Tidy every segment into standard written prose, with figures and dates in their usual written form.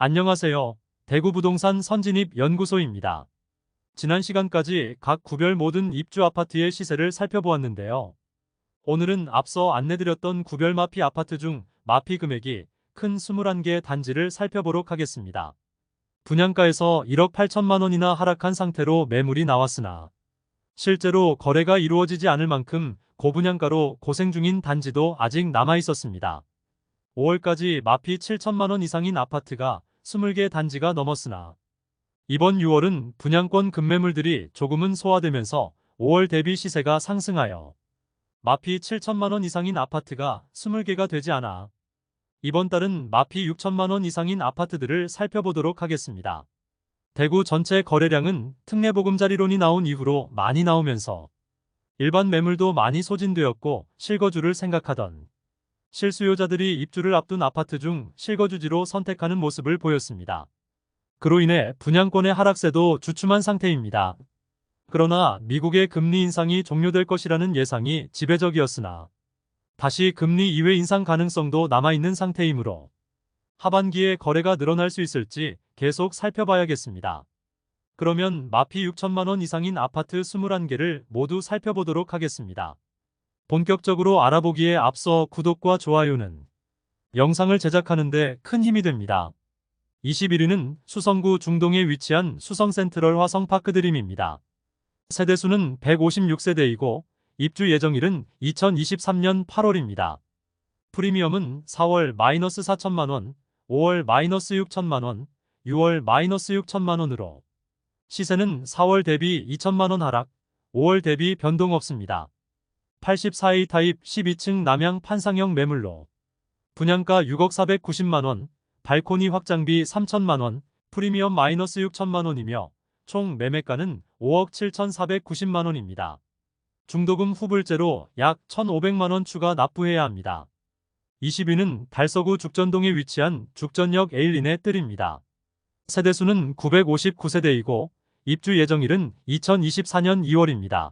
안녕하세요. 대구부동산 선진입연구소입니다. 지난 시간까지 각 구별 모든 입주 아파트의 시세를 살펴보았는데요. 오늘은 앞서 안내드렸던 구별 마피 아파트 중 마피 금액이 큰 21개 단지를 살펴보도록 하겠습니다. 분양가에서 1억 8천만 원이나 하락한 상태로 매물이 나왔으나 실제로 거래가 이루어지지 않을 만큼 고분양가로 고생 중인 단지도 아직 남아 있었습니다. 5월까지 마피 7천만 원 이상인 아파트가 20개 단지가 넘었으나 이번 6월은 분양권 급매물들이 조금은 소화되면서 5월 대비 시세가 상승하여 마피 7천만 원 이상인 아파트가 20개가 되지 않아 이번 달은 마피 6천만 원 이상인 아파트들을 살펴보도록 하겠습니다. 대구 전체 거래량은 특례보금자리론이 나온 이후로 많이 나오면서 일반 매물도 많이 소진되었고 실거주를 생각하던 실수요자들이 입주를 앞둔 아파트 중 실거주지로 선택하는 모습을 보였습니다. 그로 인해 분양권의 하락세도 주춤한 상태입니다. 그러나 미국의 금리 인상이 종료될 것이라는 예상이 지배적이었으나 다시 금리 이외 인상 가능성도 남아있는 상태이므로 하반기에 거래가 늘어날 수 있을지 계속 살펴봐야겠습니다. 그러면 마피 6천만 원 이상인 아파트 21개를 모두 살펴보도록 하겠습니다. 본격적으로 알아보기에 앞서 구독과 좋아요는 영상을 제작하는 데 큰 힘이 됩니다. 21위는 수성구 중동에 위치한 수성센트럴 화성파크드림입니다. 세대수는 156세대이고 입주 예정일은 2023년 8월입니다. 프리미엄은 4월 마이너스 4천만원, 5월 마이너스 6천만원, 6월 마이너스 6천만원으로 시세는 4월 대비 2천만원 하락, 5월 대비 변동 없습니다. 84A 타입 12층 남향 판상형 매물로 분양가 6억 490만원, 발코니 확장비 3천만원, 프리미엄 마이너스 6천만원이며 총 매매가는 5억 7,490만원입니다. 중도금 후불제로 약 1,500만원 추가 납부해야 합니다. 20위는 달서구 죽전동에 위치한 죽전역 에일린의 뜰입니다. 세대수는 959세대이고 입주 예정일은 2024년 2월입니다.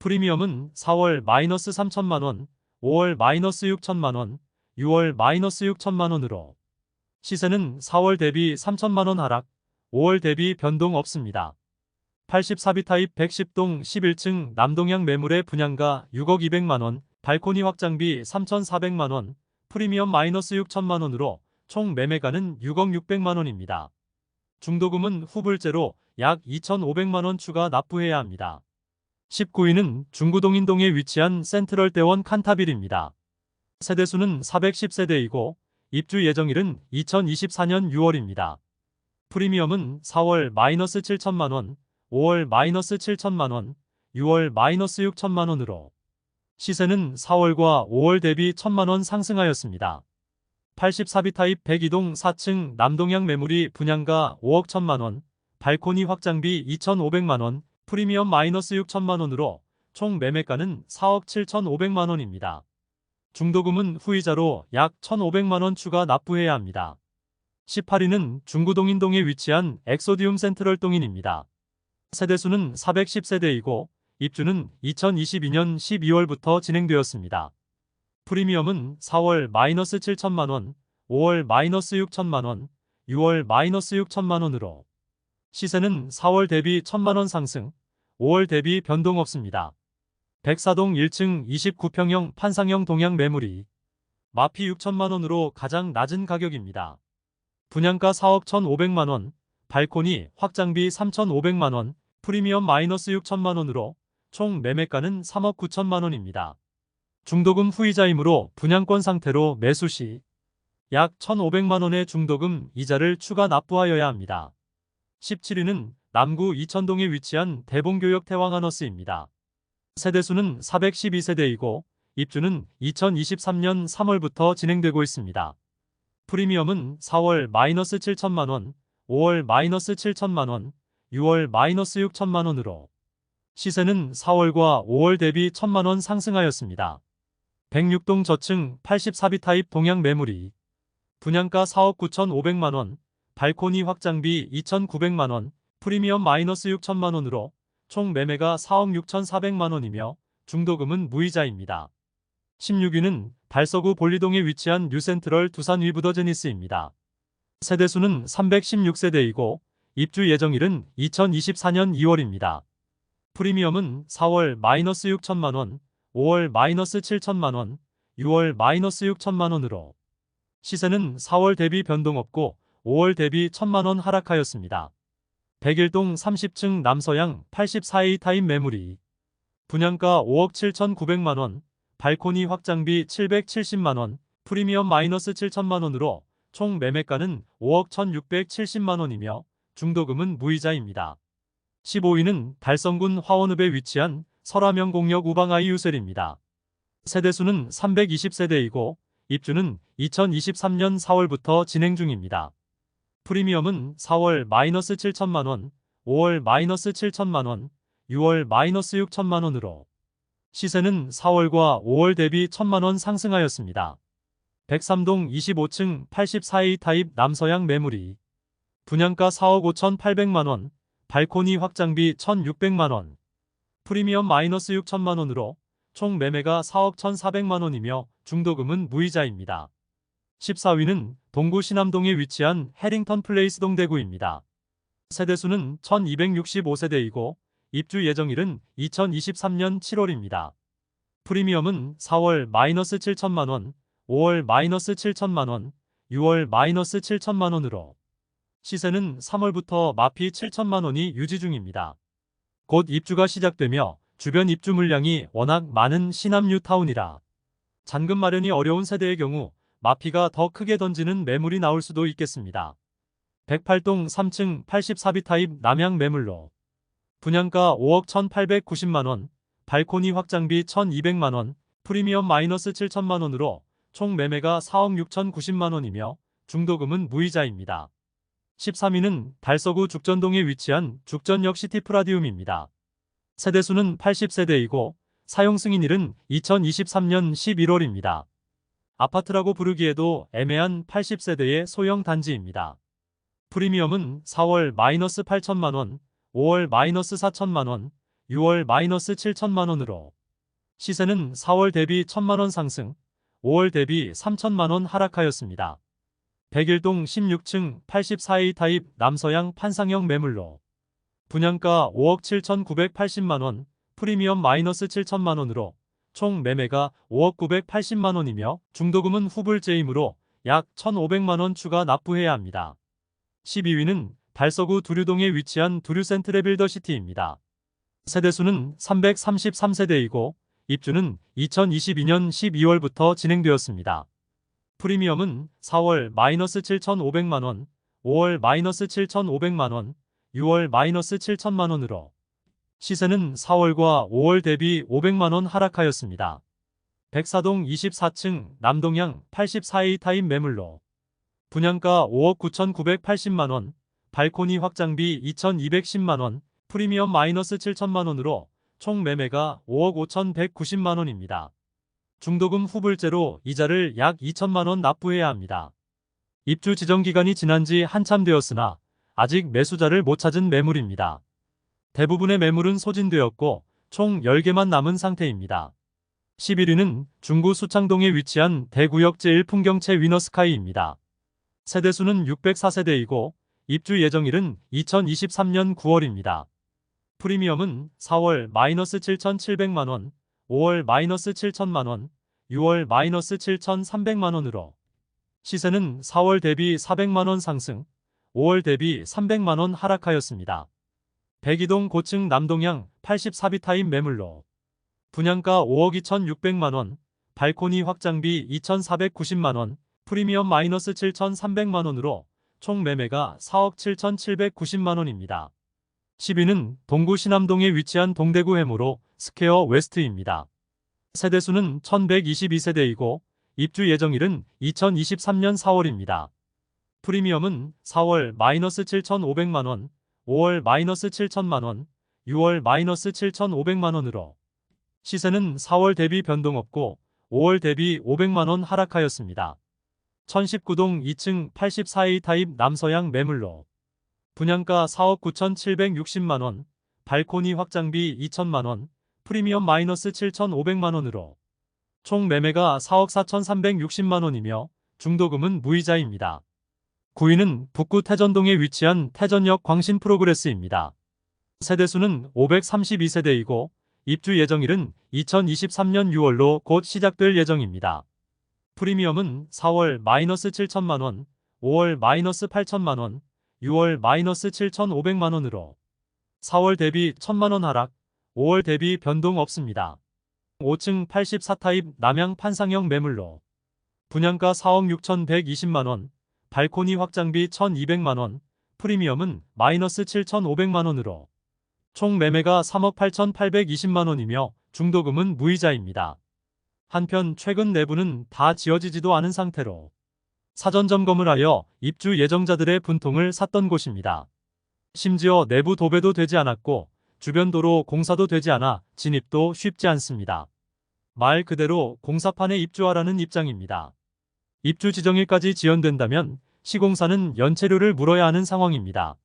프리미엄은 4월 마이너스 3천만원, 5월 마이너스 6천만원, 6월 마이너스 6천만원으로 시세는 4월 대비 3천만원 하락, 5월 대비 변동 없습니다. 84B 타입 110동 11층 남동향 매물의 분양가 6억 200만원, 발코니 확장비 3,400만원, 프리미엄 마이너스 6천만원으로 총 매매가는 6억 600만원입니다. 중도금은 후불제로 약 2,500만원 추가 납부해야 합니다. 19위는 중구동인동에 위치한 센트럴대원 칸타빌입니다. 세대수는 410세대이고 입주 예정일은 2024년 6월입니다. 프리미엄은 4월 마이너스 7천만원, 5월 마이너스 7천만원, 6월 마이너스 6천만원으로 시세는 4월과 5월 대비 1천만원 상승하였습니다. 84B 타입 102동 4층 남동향 매물이 분양가 5억 1천만원, 발코니 확장비 2,500만원, 프리미엄 마이너스 6천만원으로 총 매매가는 4억 7,500만원입니다. 중도금은 후이자로 약 1,500만원 추가 납부해야 합니다. 18위는 중구동인동에 위치한 엑소디움 센트럴동인입니다. 세대수는 410세대이고 입주는 2022년 12월부터 진행되었습니다. 프리미엄은 4월 마이너스 7천만원, 5월 마이너스 6천만원, 6월 마이너스 6천만원으로 시세는 4월 대비 1천만원 상승, 5월 대비 변동 없습니다. 104동 1층 29평형 판상형 동향 매물이 마피 6천만원으로 가장 낮은 가격입니다. 분양가 4억 1,500만원, 발코니 확장비 3,500만원, 프리미엄 마이너스 6천만원으로 총 매매가는 3억 9천만원입니다. 중도금 후이자이므로 분양권 상태로 매수 시 약 1,500만원의 중도금 이자를 추가 납부하여야 합니다. 17위는 남구 이천동에 위치한 대봉교역 태왕하너스입니다. 세대수는 412세대이고 입주는 2023년 3월부터 진행되고 있습니다. 프리미엄은 4월 마이너스 7천만원, 5월 마이너스 7천만원, 6월 마이너스 6천만원으로 시세는 4월과 5월 대비 1천만원 상승하였습니다. 106동 저층 84B 타입 동향 매물이 분양가 4억 9,500만원, 발코니 확장비 2,900만원, 프리미엄 마이너스 6천만원으로 총 매매가 4억 6,400만원이며 중도금은 무이자입니다. 16위는 달서구 볼리동에 위치한 뉴센트럴 두산 위브더제니스입니다. 세대수는 316세대이고 입주 예정일은 2024년 2월입니다. 프리미엄은 4월 -6천만원, 5월 -7천만원, 6월 -6천만원으로 시세는 4월 대비 변동 없고 5월 대비 1천만원 하락하였습니다. 101동 30층 남서양 84A 타입 매물이 분양가 5억 7,900만원, 발코니 확장비 770만원, 프리미엄 -7천만원으로 총 매매가는 5억 1,670만원이며 중도금은 무이자입니다. 15위는 달성군 화원읍에 위치한 설화명공역 우방아이 유셀입니다. 세대수는 320세대이고 입주는 2023년 4월부터 진행 중입니다. 프리미엄은 4월 -7천만원, 5월 -7천만원, 6월 -6천만원으로 시세는 4월과 5월 대비 1천만원 상승하였습니다. 103동 25층 84A 타입 남서양 매물이 분양가 4억 5,800만원, 발코니 확장비 1,600만원, 프리미엄 -6천만원으로 총 매매가 4억 1,400만원이며 중도금은 무이자입니다. 14위는 동구 신암동에 위치한 해링턴 플레이스 동대구입니다. 세대수는 1265세대이고 입주 예정일은 2023년 7월입니다. 프리미엄은 4월 -7천만원, 5월 -7천만원, 6월 -7천만원으로 시세는 3월부터 마피 7천만원이 유지 중입니다. 곧 입주가 시작되며 주변 입주 물량이 워낙 많은 신암 뉴타운이라 잔금 마련이 어려운 세대의 경우 마피가 더 크게 던지는 매물이 나올 수도 있겠습니다. 108동 3층 84B 타입 남양 매물로 분양가 5억 1,890만원, 발코니 확장비 1,200만원, 프리미엄 -7천만원으로 총 매매가 4억 6,090만원이며 중도금은 무이자입니다. 13위는 달서구 죽전동에 위치한 죽전역 시티프라디움입니다. 세대수는 80세대이고 사용 승인일은 2023년 11월입니다. 아파트라고 부르기에도 애매한 80세대의 소형 단지입니다. 프리미엄은 4월 -8천만원, 5월 -4천만원, 6월 -7천만원으로 시세는 4월 대비 1천만원 상승, 5월 대비 3천만원 하락하였습니다. 101동 16층 84A 타입 남서양 판상형 매물로 분양가 5억 7,980만원, 프리미엄 -7천만원으로 총 매매가 5억 980만원이며 중도금은 후불제이므로 약 1,500만원 추가 납부해야 합니다. 12위는 달서구 두류동에 위치한 두류센트레 빌더시티입니다. 세대수는 333세대이고 입주는 2022년 12월부터 진행되었습니다. 프리미엄은 4월 -7,500만원, 5월 -7,500만원, 6월 -7천만원으로 시세는 4월과 5월 대비 500만원 하락하였습니다. 104동 24층 남동향 84A 타입 매물로 분양가 5억 9,980만원, 발코니 확장비 2,210만원, 프리미엄 -7천만원으로 총 매매가 5억 5,190만원입니다. 중도금 후불제로 이자를 약 2천만원 납부해야 합니다. 입주 지정 기간이 지난 지 한참 되었으나 아직 매수자를 못 찾은 매물입니다. 대부분의 매물은 소진되었고 총 10개만 남은 상태입니다. 11위는 중구 수창동에 위치한 대구역 제1풍경채 위너스카이입니다. 세대수는 604세대이고 입주 예정일은 2023년 9월입니다. 프리미엄은 4월 -7,700만원, 5월 -7천만원, 6월 -7,300만원으로 시세는 4월 대비 400만원 상승, 5월 대비 300만원 하락하였습니다. 102동 고층 남동향 84B 타입 매물로 분양가 5억 2,600만원, 발코니 확장비 2,490만원, 프리미엄 -7,300만원으로 총 매매가 4억 7,790만원입니다. 10위는 동구 신암동에 위치한 동대구 해무로 스퀘어 웨스트입니다. 세대수는 1122세대이고 입주 예정일은 2023년 4월입니다. 프리미엄은 4월 -7,500만원, 5월 -7천만원, 6월 -7,500만원으로 시세는 4월 대비 변동 없고 5월 대비 500만원 하락하였습니다. 1019동 2층 84A 타입 남서양 매물로 분양가 4억 9,760만원, 발코니 확장비 2천만원, 프리미엄 -7,500만원으로 총 매매가 4억 4,360만원이며 중도금은 무이자입니다. 9위는 북구 태전동에 위치한 태전역 광신 프로그레스입니다. 세대수는 532세대이고 입주 예정일은 2023년 6월로 곧 시작될 예정입니다. 프리미엄은 4월 -7천만원, 5월 -8천만원, 6월 -7,500만원으로 4월 대비 1천만원 하락, 5월 대비 변동 없습니다. 5층 84타입 남향 판상형 매물로 분양가 4억 6,120만원, 발코니 확장비 1,200만원, 프리미엄은 -7,500만원으로 총 매매가 3억 8,820만원이며 중도금은 무이자입니다. 한편 최근 내부는 다 지어지지도 않은 상태로 사전 점검을 하여 입주 예정자들의 분통을 샀던 곳입니다. 심지어 내부 도배도 되지 않았고 주변 도로 공사도 되지 않아 진입도 쉽지 않습니다. 말 그대로 공사판에 입주하라는 입장입니다. 입주 지정일까지 지연된다면 시공사는 연체료를 물어야 하는 상황입니다.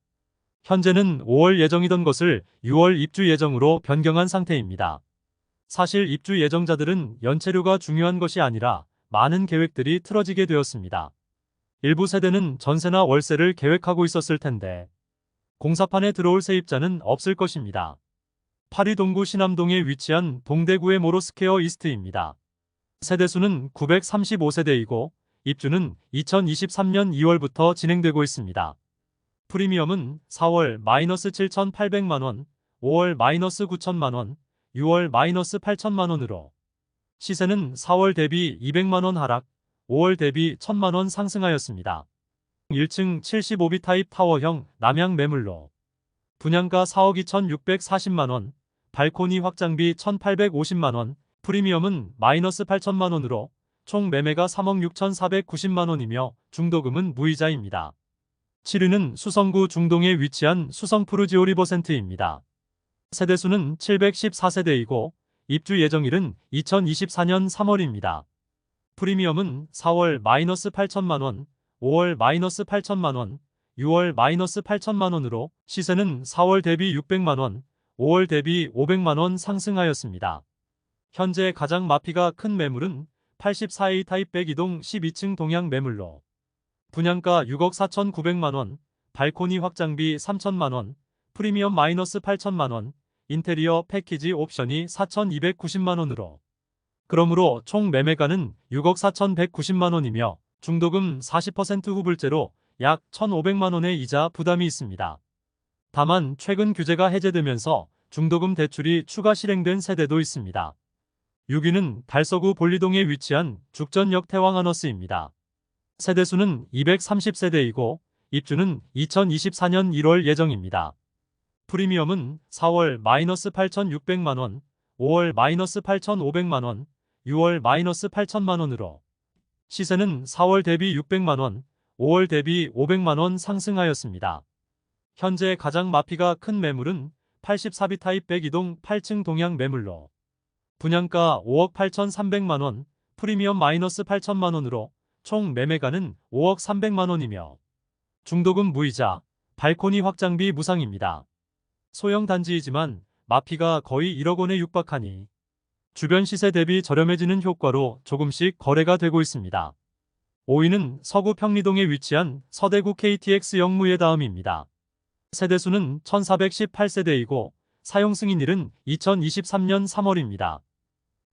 현재는 5월 예정이던 것을 6월 입주 예정으로 변경한 상태입니다. 사실 입주 예정자들은 연체료가 중요한 것이 아니라 많은 계획들이 틀어지게 되었습니다. 일부 세대는 전세나 월세를 계획하고 있었을 텐데 공사판에 들어올 세입자는 없을 것입니다. 파리 동구 신암동에 위치한 동대구의 모로스퀘어 이스트입니다. 세대수는 935세대이고 입주는 2023년 2월부터 진행되고 있습니다. 프리미엄은 4월 -7,800만원, 5월 -9천만원, 6월 -8천만원으로 시세는 4월 대비 200만원 하락, 5월 대비 1,000만원 상승하였습니다. 1층 75B 타입 타워형 남향 매물로 분양가 4억 2,640만원, 발코니 확장비 1,850만원, 프리미엄은 -8천만원으로 총 매매가 3억 6,490만원이며 중도금은 무이자입니다. 7위는 수성구 중동에 위치한 수성푸르지오 리버센트입니다. 세대수는 714세대이고 입주 예정일은 2024년 3월입니다. 프리미엄은 4월 -8천만원, 5월 -8천만원, 6월 -8천만원으로 시세는 4월 대비 600만원, 5월 대비 500만원 상승하였습니다. 현재 가장 마피가 큰 매물은 84A 타입 102동 12층 동향 매물로 분양가 6억 4,900만원, 발코니 확장비 3천만원, 프리미엄 -8천만원, 인테리어 패키지 옵션이 4,290만원으로 그러므로 총 매매가는 6억 4,190만원이며 중도금 40% 후불제로 약 1,500만원의 이자 부담이 있습니다. 다만 최근 규제가 해제되면서 중도금 대출이 추가 실행된 세대도 있습니다. 6위는 달서구 볼리동에 위치한 죽전역 태왕하너스입니다. 세대수는 230세대이고 입주는 2024년 1월 예정입니다. 프리미엄은 4월 -8,600만원, 5월 -8,500만원, 6월 -8천만원으로 시세는 4월 대비 600만원, 5월 대비 500만원 상승하였습니다. 현재 가장 마피가 큰 매물은 84B 타입 102동 8층 동향 매물로 분양가 5억 8,300만원, 프리미엄 -8천만원으로 총 매매가는 5억 300만원이며 중도금 무이자, 발코니 확장비 무상입니다. 소형 단지이지만 마피가 거의 1억 원에 육박하니 주변 시세 대비 저렴해지는 효과로 조금씩 거래가 되고 있습니다. 5위는 서구 평리동에 위치한 서대구 KTX 역무예 다음입니다. 세대수는 1,418세대이고 사용 승인일은 2023년 3월입니다.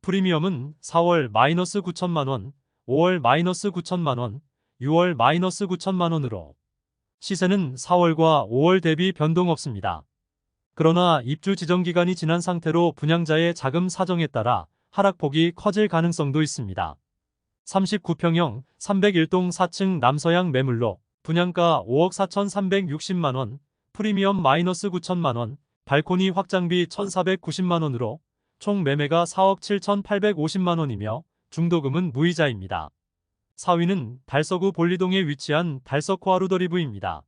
프리미엄은 4월 -9천만원, 5월 -9천만원, 6월 -9천만원으로 시세는 4월과 5월 대비 변동 없습니다. 그러나 입주 지정 기간이 지난 상태로 분양자의 자금 사정에 따라 하락폭이 커질 가능성도 있습니다. 39평형 301동 4층 남서향 매물로 분양가 5억 4,360만원, 프리미엄 -9천만원, 발코니 확장비 1,490만원으로 총 매매가 4억 7,850만원이며 중도금은 무이자입니다. 4위는 달서구 볼리동에 위치한 달서코아루더리브입니다.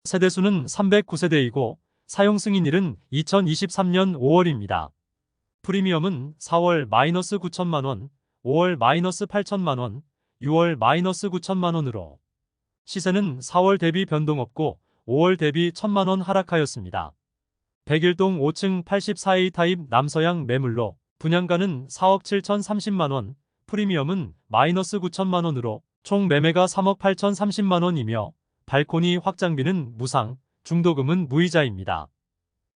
세대수는 309세대이고 사용 승인일은 2023년 5월입니다. 프리미엄은 4월 -9천만원, 5월 -8천만원, 6월 -9천만원으로 시세는 4월 대비 변동 없고 5월 대비 1,000만원 하락하였습니다. 101동 5층 84A 타입 남서향 매물로 분양가는 4억 7,030만원, 프리미엄은 -9천만원으로 총 매매가 3억 8,030만원이며 발코니 확장비는 무상, 중도금은 무이자입니다.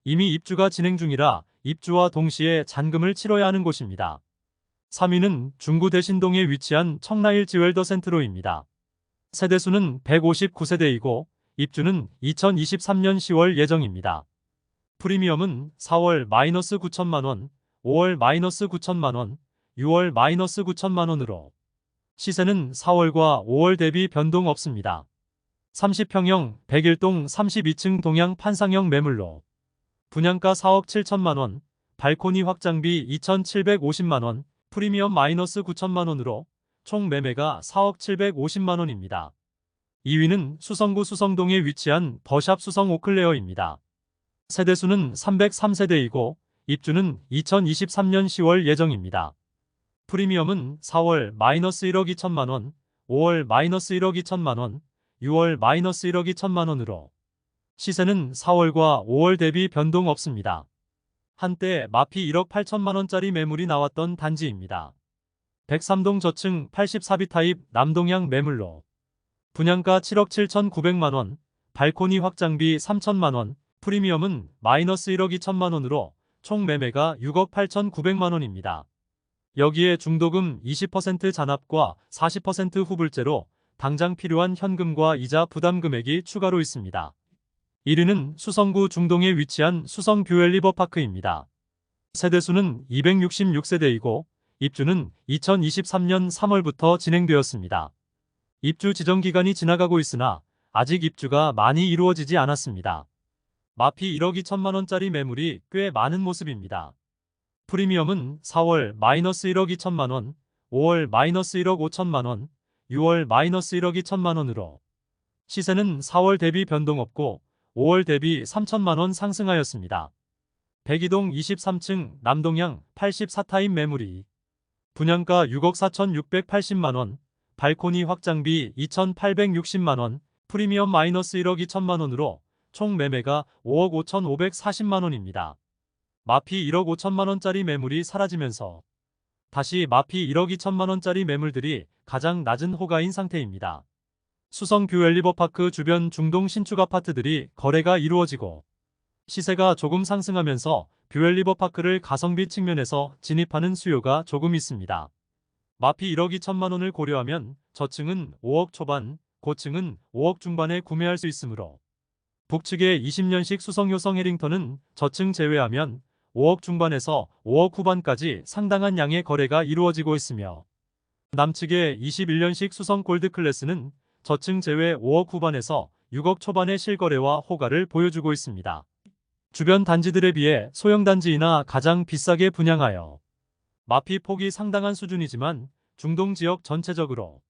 이미 입주가 진행 중이라 입주와 동시에 잔금을 치러야 하는 곳입니다. 3위는 중구 대신동에 위치한 청라일 지웰더 센트로입니다. 세대수는 159세대이고 입주는 2023년 10월 예정입니다. 프리미엄은 4월 -9천만원, 5월 -9천만원, 6월 -9천만원으로 시세는 4월과 5월 대비 변동 없습니다. 30평형 101동 32층 동양 판상형 매물로 분양가 4억 7천만원, 발코니 확장비 2,750만원, 프리미엄 -9천만원으로 총 매매가 4억 750만원입니다. 2위는 수성구 수성동에 위치한 더샵 수성 오클레어입니다. 세대수는 303세대이고 입주는 2023년 10월 예정입니다. 프리미엄은 4월 -1억 2천만원, 5월 -1억 2천만원, 6월 -1억 2천만원으로 시세는 4월과 5월 대비 변동 없습니다. 한때 마피 1억 8천만원짜리 매물이 나왔던 단지입니다. 103동 저층 84비 타입 남동향 매물로 분양가 7억 7,900만원, 발코니 확장비 3천만원, 프리미엄은 -1억 2천만원으로 총 매매가 6억 8,900만원입니다. 여기에 중도금 20% 잔압과 40% 후불제로 당장 필요한 현금과 이자 부담 금액이 추가로 있습니다. 1위는 수성구 중동에 위치한 수성 뷰엘 리버파크입니다. 세대수는 266세대이고 입주는 2023년 3월부터 진행되었습니다. 입주 지정 기간이 지나가고 있으나 아직 입주가 많이 이루어지지 않았습니다. 마피 1억 2천만원짜리 매물이 꽤 많은 모습입니다. 프리미엄은 4월 -1억 2천만원, 5월 -1억 5천만원, 6월 -1억 2천만원으로 시세는 4월 대비 변동 없고 5월 대비 3천만원 상승하였습니다. 102동 23층 남동향 84타입 매물이 분양가 6억 4,680만원, 발코니 확장비 2,860만원, 프리미엄 -1억 2천만원으로 총 매매가 5억 5,540만원입니다. 마피 1억 5천만원짜리 매물이 사라지면서 다시 마피 1억 2천만원짜리 매물들이 가장 낮은 호가인 상태입니다. 수성 뷰엘 리버파크 주변 중동 신축 아파트들이 거래가 이루어지고 시세가 조금 상승하면서 뷰엘 리버파크를 가성비 측면에서 진입하는 수요가 조금 있습니다. 마피 1억 2천만원을 고려하면 저층은 5억 초반, 고층은 5억 중반에 구매할 수 있으므로 북측의 20년식 수성 효성 해링턴은 저층 제외하면 5억 중반에서 5억 후반까지 상당한 양의 거래가 이루어지고 있으며 남측의 21년식 수성 골드 클래스는 저층 제외 5억 후반에서 6억 초반의 실거래와 호가를 보여주고 있습니다. 주변 단지들에 비해 소형 단지이나 가장 비싸게 분양하여 마피 폭이 상당한 수준이지만 중동 지역 전체적으로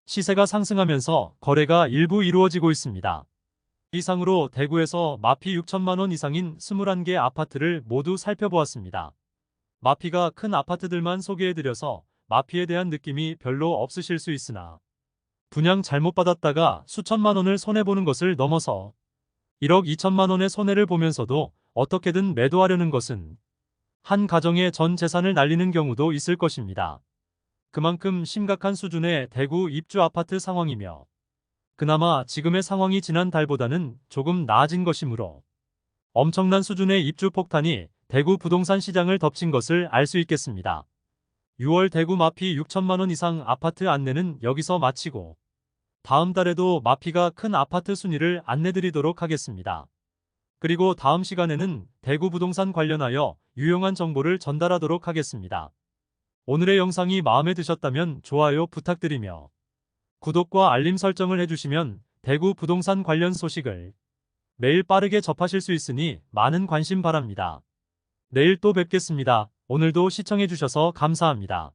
시세가 상승하면서 거래가 일부 이루어지고 있습니다. 이상으로 대구에서 마피 6천만원 이상인 21개 아파트를 모두 살펴보았습니다. 마피가 큰 아파트들만 소개해드려서 마피에 대한 느낌이 별로 없으실 수 있으나 분양 잘못 받았다가 수천만원을 손해보는 것을 넘어서 1억 2천만원의 손해를 보면서도 어떻게든 매도하려는 것은 한 가정의 전 재산을 날리는 경우도 있을 것입니다. 그만큼 심각한 수준의 대구 입주 아파트 상황이며 그나마 지금의 상황이 지난달보다는 조금 나아진 것이므로 엄청난 수준의 입주 폭탄이 대구 부동산 시장을 덮친 것을 알 수 있겠습니다. 6월 대구 마피 6천만원 이상 아파트 안내는 여기서 마치고 다음 달에도 마피가 큰 아파트 순위를 안내드리도록 하겠습니다. 그리고 다음 시간에는 대구 부동산 관련하여 유용한 정보를 전달하도록 하겠습니다. 오늘의 영상이 마음에 드셨다면 좋아요 부탁드리며 구독과 알림 설정을 해주시면 대구 부동산 관련 소식을 매일 빠르게 접하실 수 있으니 많은 관심 바랍니다. 내일 또 뵙겠습니다. 오늘도 시청해주셔서 감사합니다.